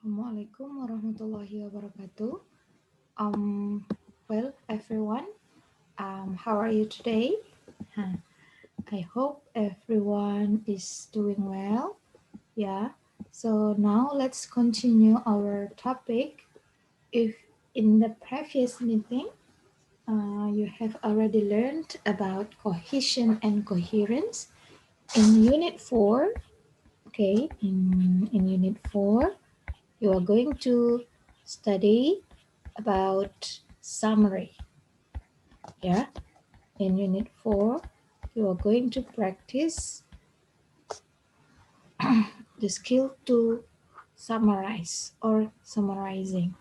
Assalamualaikum warahmatullahi wabarakatuh. Um, everyone, how are you today? Huh, I hope everyone is doing well. Yeah. So now let's continue our topic. If in the previous meeting, you have already learned about cohesion and coherence in Unit 4. Okay, in Unit 4, you are going to study about summary. Yeah, in Unit 4, you are going to practice the skill to summarize or summarizing.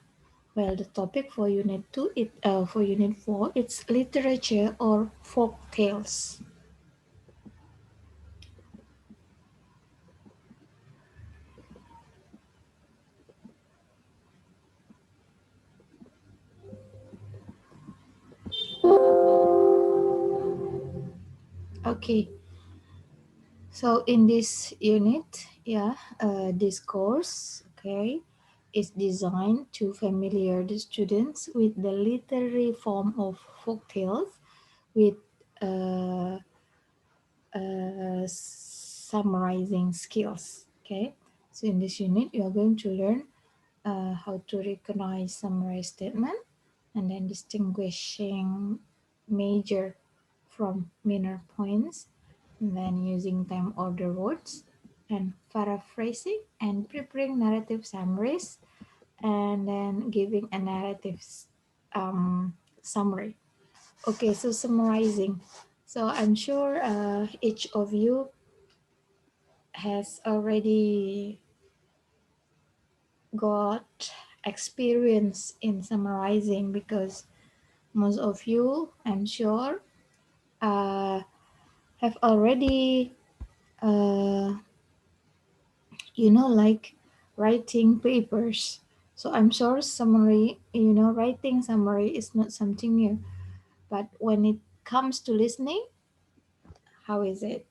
Well, the topic for Unit 2, for Unit 4, it's literature or folk tales. Okay, so in this unit, this course, okay, is designed to familiar the students with the literary form of folk tales with uh, summarizing skills. Okay, so in this unit, you are going to learn how to recognize summary statement and then distinguishing major from minor points, and then using time order words and paraphrasing and preparing narrative summaries, and then giving a narrative summary. Okay, so summarizing. So I'm sure each of you has already got experience in summarizing because most of you, I'm sure, uh, have already, uh, like writing papers. So I'm sure summary, writing summary is not something new. But when it comes to listening, how is it?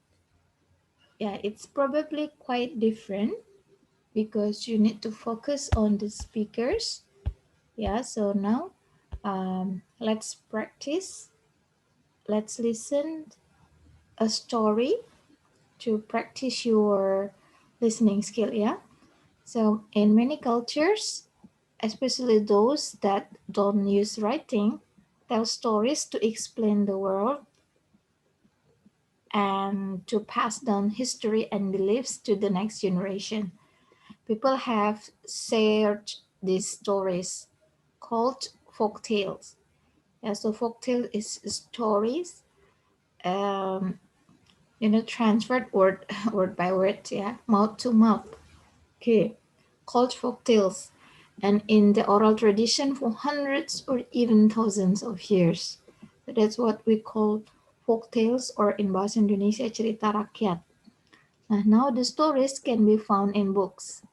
Yeah, it's probably quite different because you need to focus on the speakers. Yeah, so now let's practice. Let's listen a story to practice your listening skill. Yeah. So in many cultures, especially those that don't use writing, tell stories to explain the world and to pass down history and beliefs to the next generation. People have shared these stories called folk tales. Yeah, so folk tale is stories, um, transferred word word by word, yeah, mouth to mouth. Okay, called folk tales, and in the oral tradition for hundreds or even thousands of years. So that's what we call folk tales, or in bahasa Indonesia cerita rakyat. Now the stories can be found in books,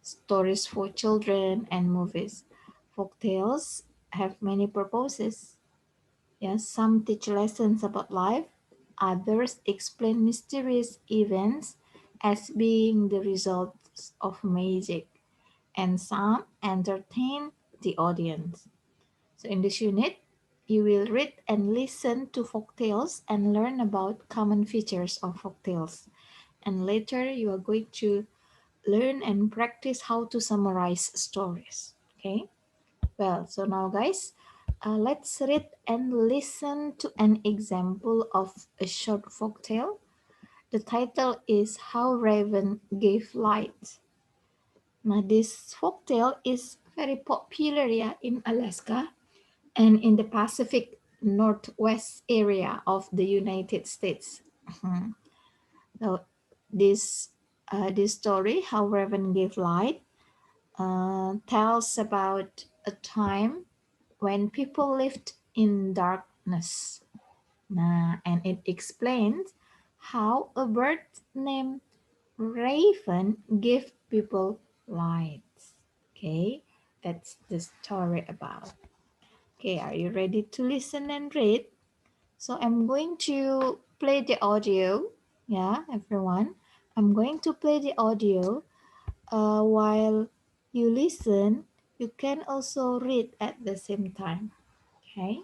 stories for children, and movies. Folk tales have many purposes. Yes, some teach lessons about life, others explain mysterious events as being the results of magic, and some entertain the audience. So, in this unit, you will read and listen to folktales and learn about common features of folktales. And later, you are going to learn and practice how to summarize stories. Okay? Well, so now, guys, let's read and listen to an example of a short folktale. The title is How Raven Gave Light. Now, this folktale is very popular, yeah, in Alaska and in the Pacific Northwest area of the United States. Mhm. So, this this story, How Raven Gave Light, tells about a time when people lived in darkness. Nah, and it explains how a bird named Raven gave people light. Okay, that's the story about. Okay, are you ready to listen and read? So I'm going to play the audio. Yeah, everyone. I'm going to play the audio while you listen, you can also read at the same time. Okay.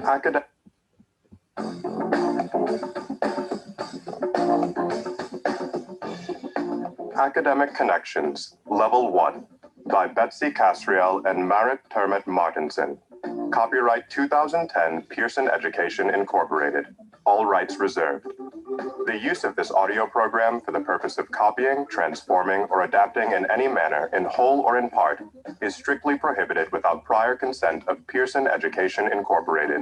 Acad- Academic Connections, Level 1, by Betsy Casriel and Marit Termet Martinson. Copyright 2010 Pearson Education Incorporated. All rights reserved. The use of this audio program for the purpose of copying, transforming, or adapting in any manner, in whole or in part, is strictly prohibited without prior consent of Pearson Education Incorporated.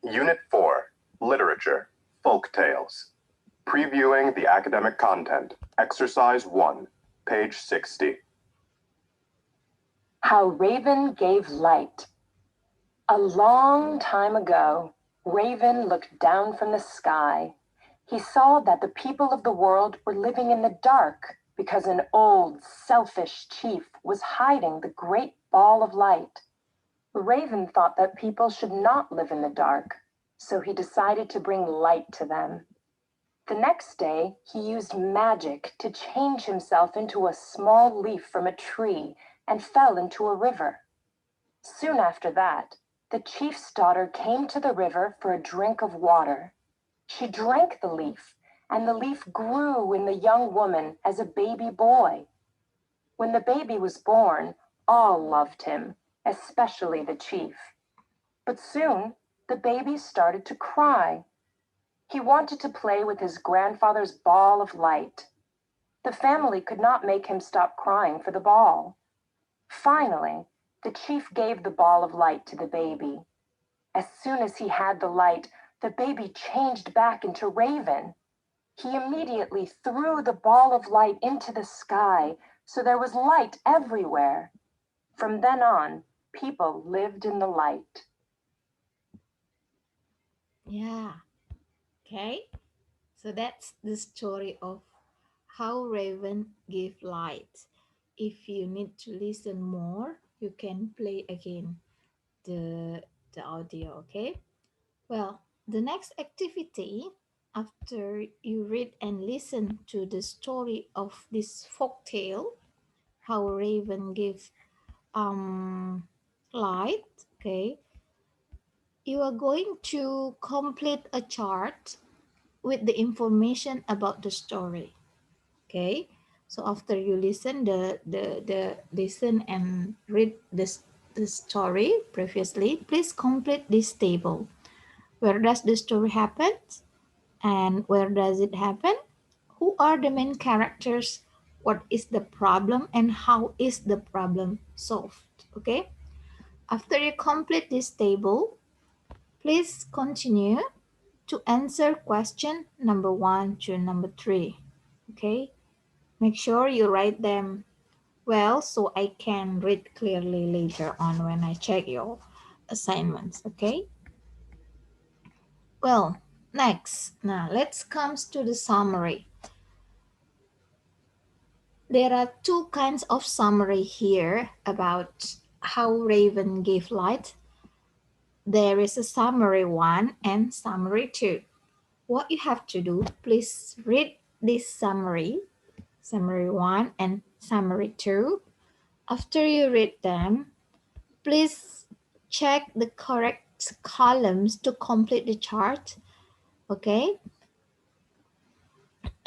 Unit 4, Literature, Folk Tales. Previewing the academic content. Exercise 1, page 60. How Raven Gave Light. A long time ago, Raven looked down from the sky. He saw that the people of the world were living in the dark because an old, selfish chief was hiding the great ball of light. Raven thought that people should not live in the dark, so he decided to bring light to them. The next day, he used magic to change himself into a small leaf from a tree and fell into a river. Soon after that, the chief's daughter came to the river for a drink of water. She drank the leaf, and the leaf grew in the young woman as a baby boy. When the baby was born, all loved him, especially the chief. But soon, the baby started to cry. He wanted to play with his grandfather's ball of light. The family could not make him stop crying for the ball. Finally, the chief gave the ball of light to the baby. As soon as he had the light, the baby changed back into Raven. He immediately threw the ball of light into the sky, so there was light everywhere. From then on, people lived in the light. Yeah. Okay. So that's the story of how Raven gave light. If you need to listen more, you can play again the audio, okay? Well, the next activity after you read and listen to the story of this folk tale, how Raven gave light, okay? You are going to complete a chart with the information about the story. Okay, so after you listen the listen and read this the story previously, please complete this table. Where does the story happen, and where does it happen? Who are the main characters? What is the problem, and how is the problem solved? Okay, after you complete this table, please continue to answer question number 1 to number 3. Okay, make sure you write them well so I can read clearly later on when I check your assignments. Okay, well, next, now let's come to the summary. There are two kinds of summary here about how Raven gave light. There is a summary 1 and summary 2. What you have to do, please read this summary 1 and summary 2. After you read them, please check the correct columns to complete the chart. Okay,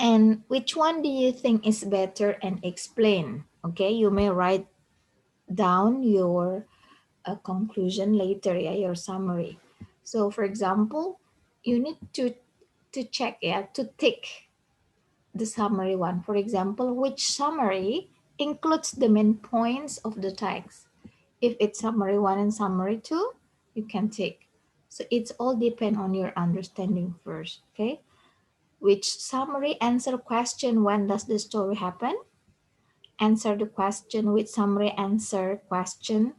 and which one do you think is better, and explain. Okay, you may write down your conclusion later, yeah, your summary. So for example, you need to check, yeah, to tick the summary 1. For example, which summary includes the main points of the text. If it's summary 1 and summary 2, you can tick. So it's all depend on your understanding first. Okay, which summary answer question, when does the story happen? Answer the question with summary answer question,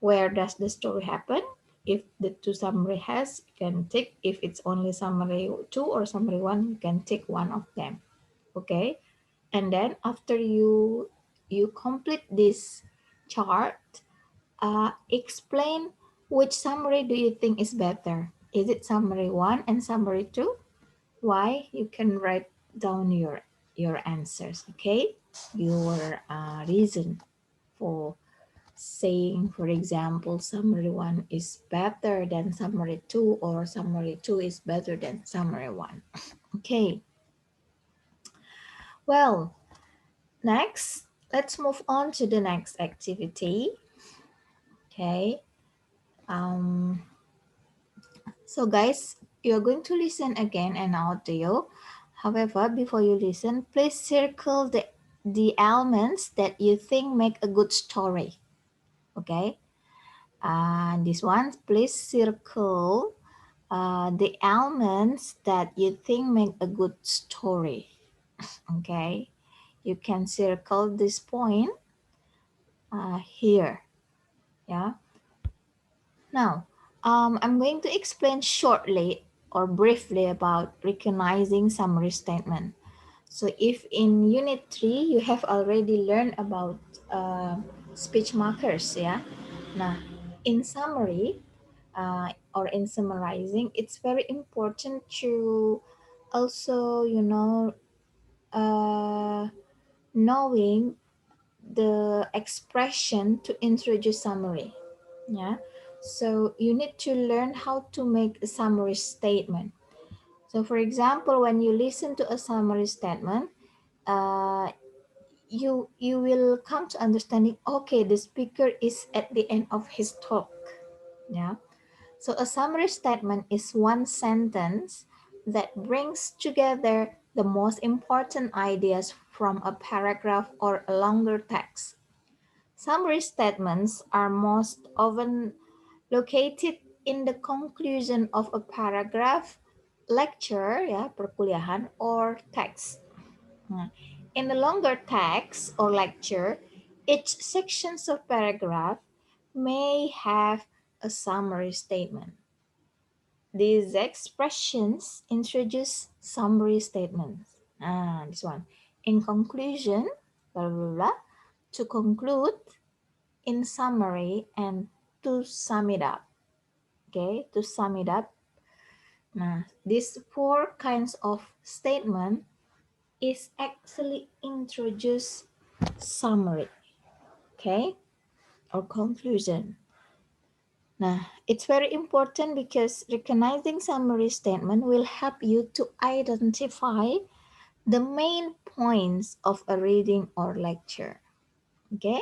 where does the story happen? If the two summary has, you can tick. If it's only summary 2 or summary 1, you can tick one of them. Okay, and then after you complete this chart, explain which summary do you think is better. Is it summary 1 and summary 2? Why? You can write down your answers. Okay, your reason for saying, for example, summary 1 is better than summary 2, or summary 2 is better than summary 1. Okay, well, next, let's move on to the next activity. Okay, so guys, you're going to listen again an audio. However, before you listen, please circle the elements that you think make a good story. Okay, and this one, please circle the elements that you think make a good story. Okay, you can circle this point here. Yeah. Now, I'm going to explain shortly or briefly about recognizing summary statement. So if in Unit 3, you have already learned about speech markers, yeah? Now, in summary or in summarizing, it's very important to also, knowing the expression to introduce summary. Yeah, so you need to learn how to make a summary statement. So for example, when you listen to a summary statement, uh, you will come to understanding, okay, the speaker is at the end of his talk. Yeah, so a summary statement is one sentence that brings together the most important ideas from a paragraph or a longer text. Summary statements are most often located in the conclusion of a paragraph, lecture, ya, perkuliahan, or text. Nah, in the longer text or lecture, each sections of paragraph may have a summary statement. These expressions introduce summary statements. This one. In conclusion, blah, blah, blah, to conclude, in summary, and to sum it up. Okay, to sum it up. Nah, these 4 kinds of statement is actually introduce summary. Okay, or conclusion. Nah, it's very important because recognizing summary statement will help you to identify the main points of a reading or lecture. Okay,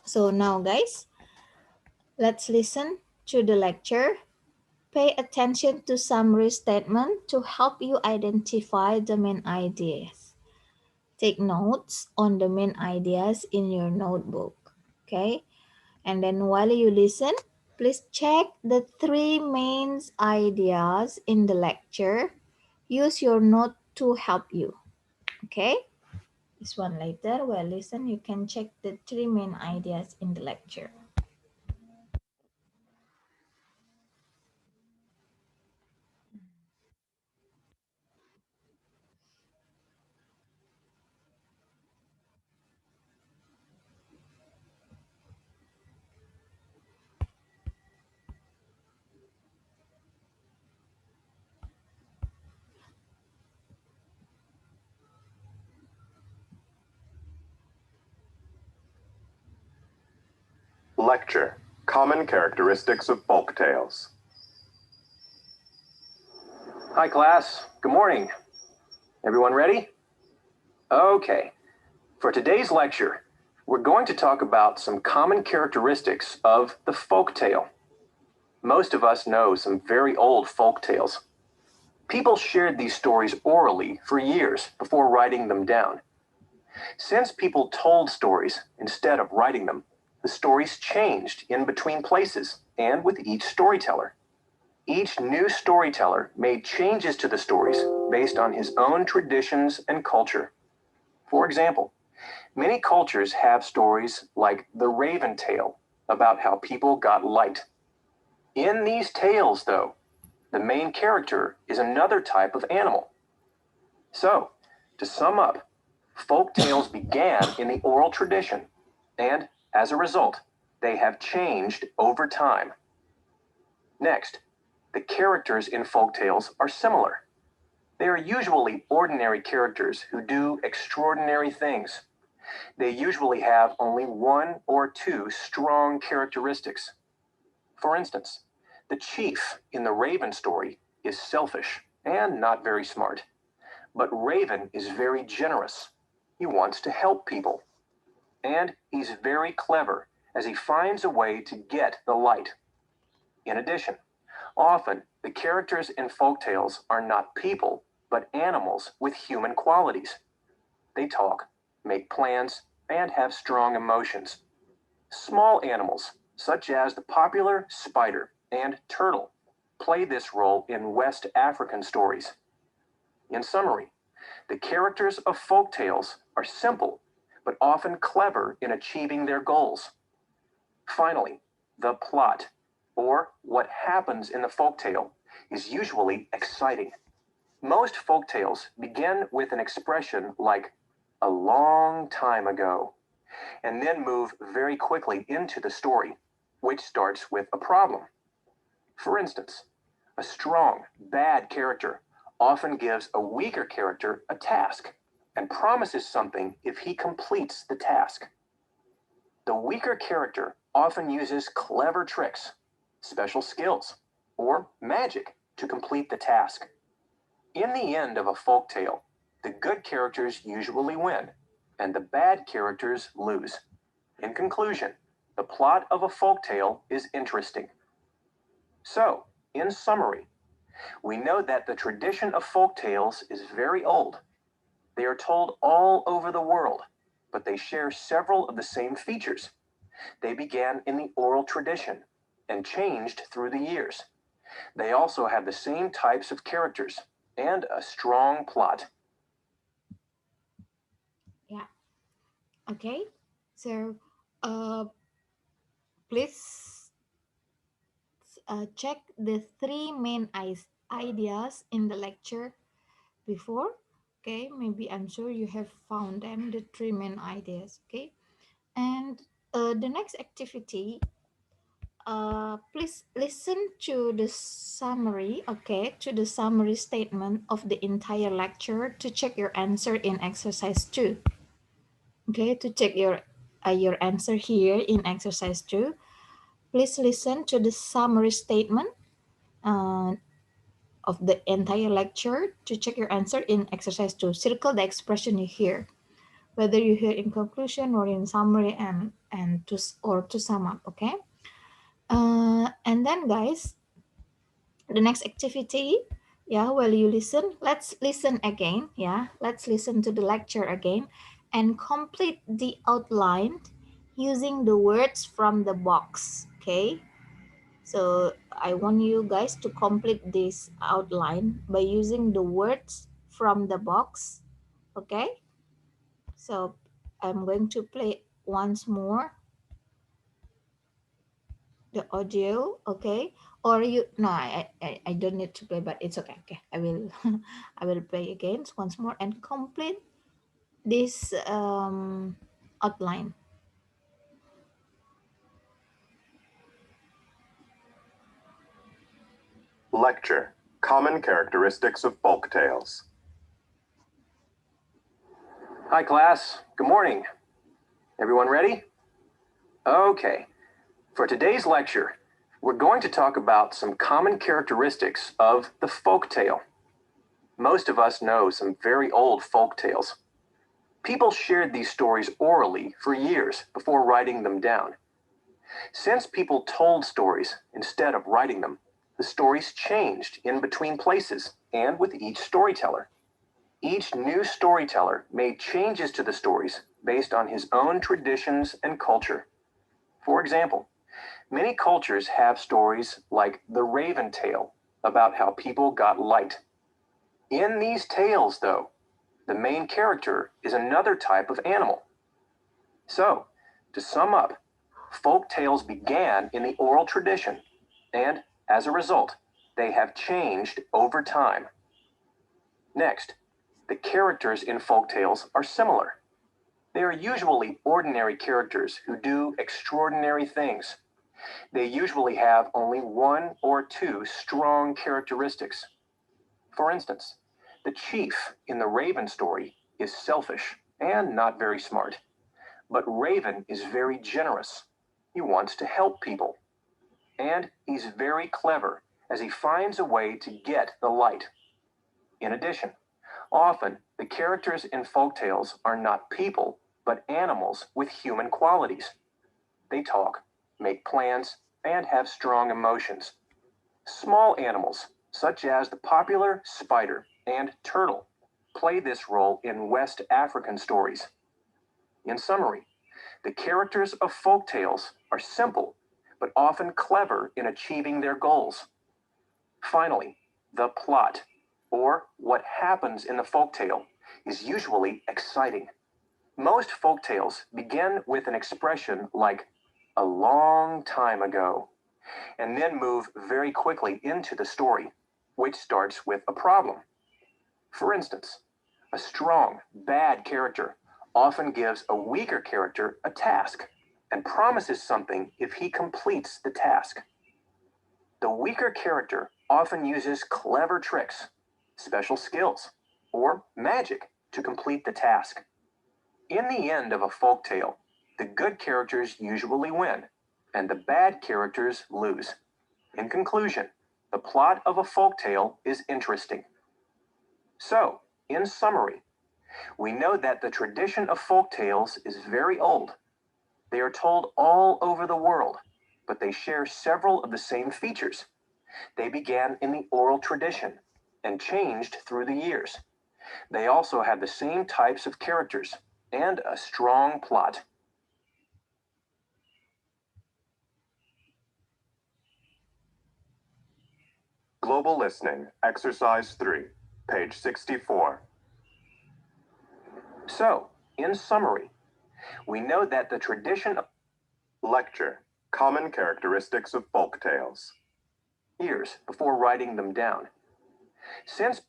so now guys, let's listen to the lecture. Pay attention to summary statement to help you identify the main ideas. Take notes on the main ideas in your notebook. Okay, and then while you listen, please check the 3 main ideas in the lecture. Use your note to help you. Okay, this one later, while listen, you can check the 3 main ideas in the lecture. Lecture, Common Characteristics of Folk Tales. Hi class, good morning. Everyone ready? Okay, for today's lecture, we're going to talk about some common characteristics of the folk tale. Most of us know some very old folk tales. People shared these stories orally for years before writing them down. Since people told stories instead of writing them, the stories changed in between places and with each storyteller. Each new storyteller made changes to the stories based on his own traditions and culture. For example, many cultures have stories like the Raven Tale about how people got light. In these tales, though, the main character is another type of animal. So, to sum up, folk tales began in the oral tradition, and as a result, they have changed over time. Next, the characters in folk tales are similar. They are usually ordinary characters who do extraordinary things. They usually have only one or two strong characteristics. For instance, the chief in the Raven story is selfish and not very smart. But Raven is very generous. He wants to help people. And he's very clever as he finds a way to get the light. In addition, often the characters in folktales are not people, but animals with human qualities. They talk, make plans, and have strong emotions. Small animals, such as the popular spider and turtle, play this role in West African stories. In summary, the characters of folktales are simple, but often clever in achieving their goals. Finally, the plot, or what happens in the folktale, is usually exciting. Most folktales begin with an expression like, "a long time ago," and then move very quickly into the story, which starts with a problem. For instance, a strong, bad character often gives a weaker character a task and promises something if he completes the task. The weaker character often uses clever tricks, special skills, or magic to complete the task. In the end of a folk tale, the good characters usually win, and the bad characters lose. In conclusion, the plot of a folk tale is interesting. So, in summary, we know that the tradition of folk tales is very old. They are told all over the world, but they share several of the same features. They began in the oral tradition and changed through the years. They also have the same types of characters and a strong plot. Yeah. Okay. So, uh, please check the three main ideas in the lecture before. Okay, maybe I'm sure you have found them, the three main ideas. Okay, and the next activity, please listen to the summary, okay, to the summary statement of the entire lecture to check your answer in exercise 2. Okay, to check your answer here in exercise 2, please listen to the summary statement uh, of the entire lecture to check your answer in exercise 2. Circle the expression you hear, whether you hear in conclusion or in summary, and to sum up. Okay, and then guys, the next activity, yeah, while you listen, let's listen again. Yeah, let's listen to the lecture again and complete the outline using the words from the box. Okay, so I want you guys to complete this outline by using the words from the box. Okay, so I'm going to play once more the audio. Okay, or you, no, I don't need to play, but it's okay. Okay, I will I will play again once more and complete this outline. Lecture: Common Characteristics of Folk Tales. Hi, class. Good morning. Everyone ready? Okay. For today's lecture, we're going to talk about some common characteristics of the folk tale. Most of us know some very old folk tales. People shared these stories orally for years before writing them down. Since people told stories instead of writing them, the stories changed in between places and with each storyteller. Each new storyteller made changes to the stories based on his own traditions and culture. For example, many cultures have stories like the Raven Tale about how people got light. In these tales, though, the main character is another type of animal. So, to sum up, folk tales began in the oral tradition, and as a result, they have changed over time. Next, the characters in folk tales are similar. They are usually ordinary characters who do extraordinary things. They usually have only one or two strong characteristics. For instance, the chief in the Raven story is selfish and not very smart. But Raven is very generous. He wants to help people. And he's very clever as he finds a way to get the light. In addition, often the characters in folktales are not people, but animals with human qualities. They talk, make plans, and have strong emotions. Small animals, such as the popular spider and turtle, play this role in West African stories. In summary, the characters of folk tales are simple, but often clever in achieving their goals. Finally, the plot, or what happens in the folk tale, is usually exciting. Most folk tales begin with an expression like a long time ago, and then move very quickly into the story, which starts with a problem. For instance, a strong, bad character often gives a weaker character a task and promises something if he completes the task. The weaker character often uses clever tricks, special skills, or magic to complete the task. In the end of a folk tale, the good characters usually win, and the bad characters lose. In conclusion, the plot of a folk tale is interesting. So, in summary, we know that the tradition of folk tales is very old. They are told all over the world, but they share several of the same features. They began in the oral tradition and changed through the years. They also have the same types of characters and a strong plot. Global Listening, Exercise 3, page 64. So, in summary, we know that the tradition of Lecture, Common Characteristics of Folk Tales. years before writing them down. Since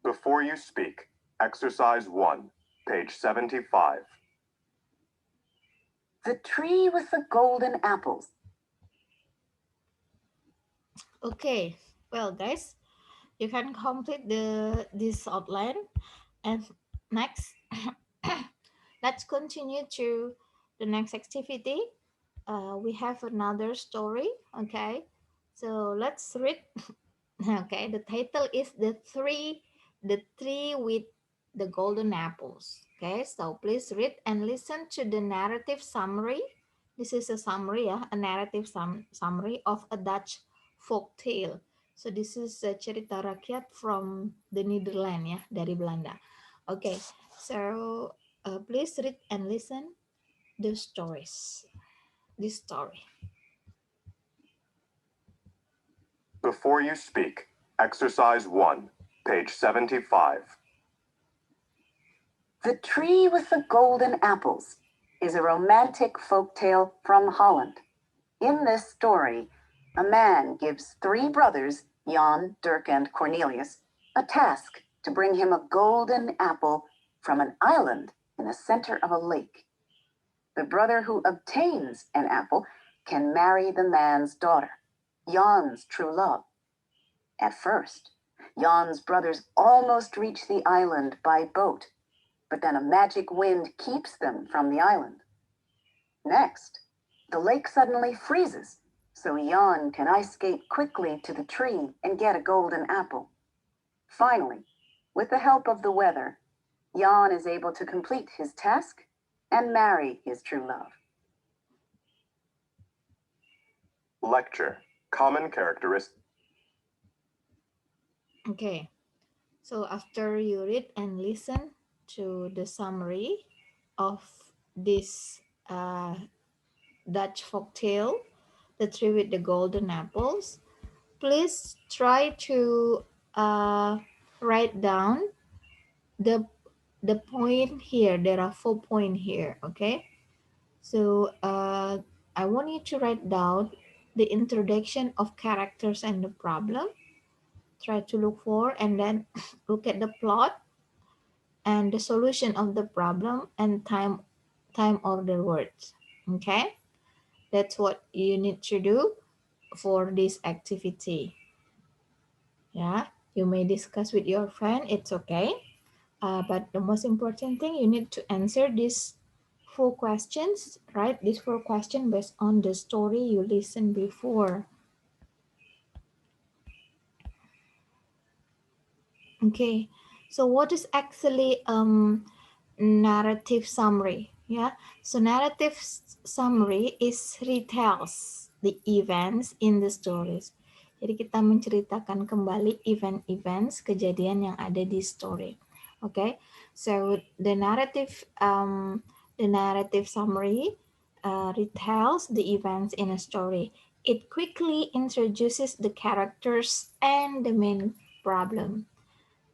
Before you speak, Exercise 1, page 75. The tree with the golden apples. Okay, well, guys, you can complete this outline, and next, let's continue to the next activity. We have another story. Okay, so let's read. Okay, the title is the tree with the golden apples. Okay, so please read and listen to the narrative summary. This is a summary, yeah, a narrative summary of a Dutch folk tale. So this is a cerita rakyat from the Netherlands, ya, dari Belanda. Okay, so please read and listen the stories. This story. Before you speak, Exercise 1, page 75. The tree with the golden apples is a romantic folk tale from Holland. In this story, a man gives three brothers, Jan, Dirk, and Cornelius, a task to bring him a golden apple from an island in the center of a lake. The brother who obtains an apple can marry the man's daughter, Jan's true love. At first, Jan's brothers almost reach the island by boat, but then a magic wind keeps them from the island. Next, the lake suddenly freezes, so Jan can ice skate quickly to the tree and get a golden apple. Finally, with the help of the weather, Jan is able to complete his task and marry his true love. Lecture, Common Characteristics. Okay, so after you read and listen to the summary of this Dutch folk tale, The Tree with the Golden Apples, please try to write down the point here. There are 4 points here. Okay, so I want you to write down the introduction of characters and the problem. Try to look for and then look at the plot and the solution of the problem and time order words. Okay, that's what you need to do for this activity. Yeah, you may discuss with your friend, it's okay. But the most important thing, you need to answer these 4 questions, right? These 4 questions based on the story you listened before. Okay, so what is actually narrative summary? Yeah, so narrative summary is retells the events in the stories. Jadi kita menceritakan kembali event-events kejadian yang ada di story. Okay, so the narrative summary retells the events in a story. It quickly introduces the characters and the main problem.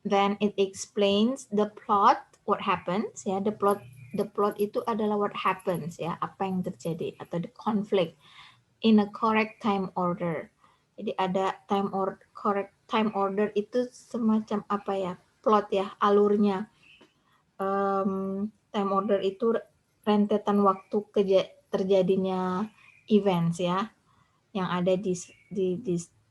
Then it explains the plot, what happens ya. The plot itu adalah what happens ya, apa yang terjadi atau the conflict in a correct time order. Jadi ada correct time order itu semacam apa ya, plot ya, alurnya. Time order itu rentetan waktu terjadinya events ya yang ada di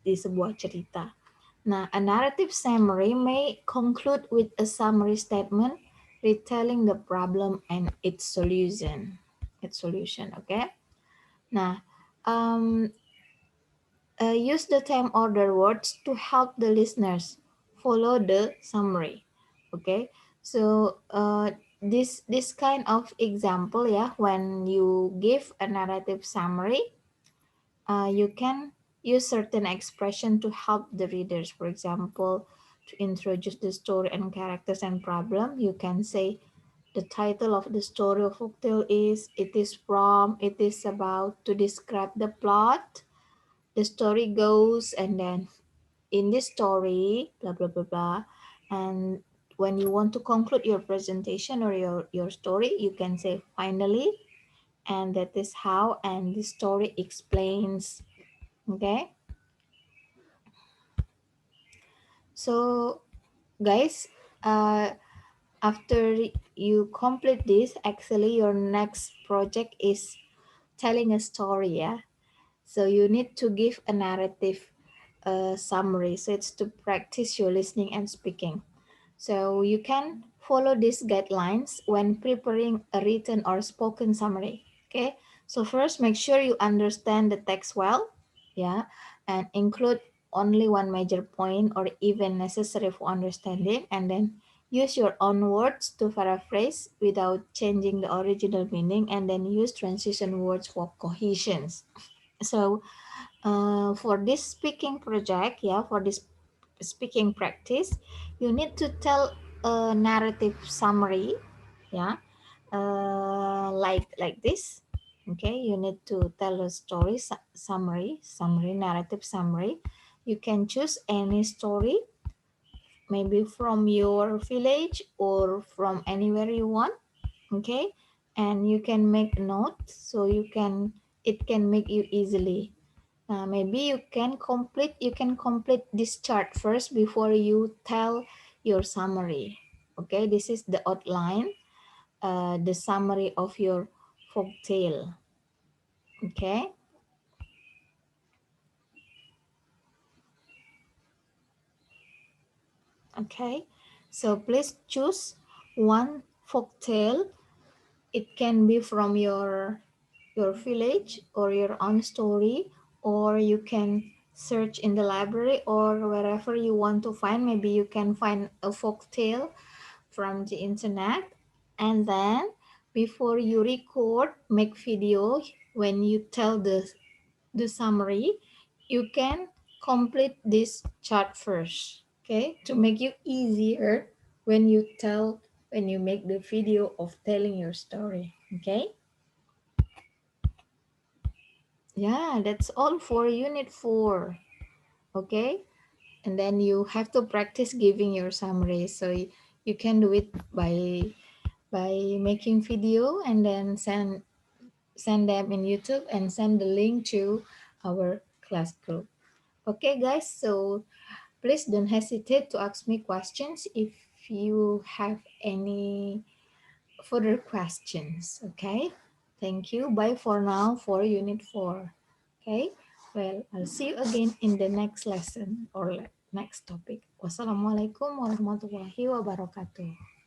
sebuah cerita. Now, a narrative summary may conclude with a summary statement retelling the problem and its solution. Okay? Now, use the time order words to help the listeners follow the summary. Okay? So, this kind of example, yeah, when you give a narrative summary, you can use certain expression to help the readers. For example, to introduce the story and characters and problem, you can say the title of the story of folktale is, it is from, it is about, to describe the plot. The story goes, and then in this story, blah, blah, blah, blah. And when you want to conclude your presentation or your story, you can say finally, and that is how, and the story explains. Okay, so guys, after you complete this, actually your next project is telling a story, yeah. So you need to give a narrative summary, so it's to practice your listening and speaking. So you can follow these guidelines when preparing a written or spoken summary. Okay, so first make sure you understand the text well, yeah, and include only one major point or even necessary for understanding, and then use your own words to paraphrase without changing the original meaning, and then use transition words for cohesions. So for this speaking project, yeah, for this speaking practice, you need to tell a narrative summary, yeah, like this. Okay, you need to tell a story summary, narrative summary. You can choose any story, maybe from your village or from anywhere you want. Okay, and you can make notes so it can make you easily. Maybe you can complete this chart first before you tell your summary. Okay, this is the outline, the summary of your folk tale. Okay. Okay, so please choose one folk tale. It can be from your village or your own story, or you can search in the library or wherever you want to find. Maybe you can find a folk tale from the internet, and then before you record, make video. When you tell the summary, you can complete this chart first, okay, to make you easier when you make the video of telling your story. Okay, yeah, that's all for unit 4. Okay, and then you have to practice giving your summary, so you can do it by making video and then send them in YouTube and send the link to our class group. Okay, guys, so please don't hesitate to ask me questions if you have any further questions. Okay, thank you. Bye for now for Unit 4. Okay, well, I'll see you again in the next lesson or next topic. Wassalamualaikum warahmatullahi wabarakatuh.